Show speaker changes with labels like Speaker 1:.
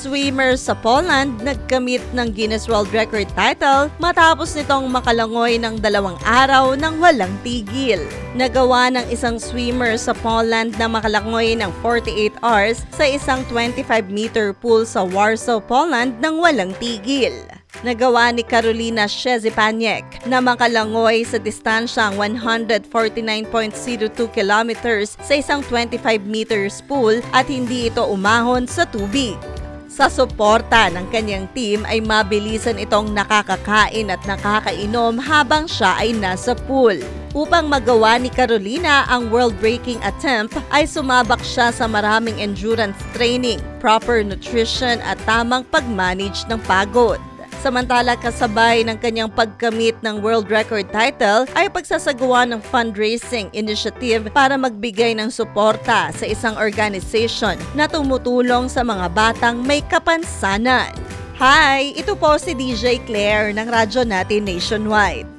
Speaker 1: swimmer sa Poland nagkamit ng Guinness World Record title matapos nitong makalangoy ng 2 araw ng walang tigil. Nagawa ng isang swimmer sa Poland na makalangoy ng 48 hours sa isang 25-meter pool sa Warsaw, Poland ng walang tigil. Nagawa ni Karolina Szczepaniak na makalangoy sa distansyang 149.02 kilometers sa isang 25 meters pool at hindi ito umahon sa tubig. Sa suporta ng kanyang team ay mabilisan itong nakakakain at nakakainom habang siya ay nasa pool. Upang magawa ni Karolina ang world-breaking attempt ay sumabak siya sa maraming endurance training, proper nutrition at tamang pag-manage ng pagod. Samantala kasabay ng kanyang pagkamit ng world record title ay pagsasagawa ng fundraising initiative para magbigay ng suporta sa isang organization na tumutulong sa mga batang may kapansanan. Hi! Ito po si DJ Claire ng Radyo Natin Nationwide.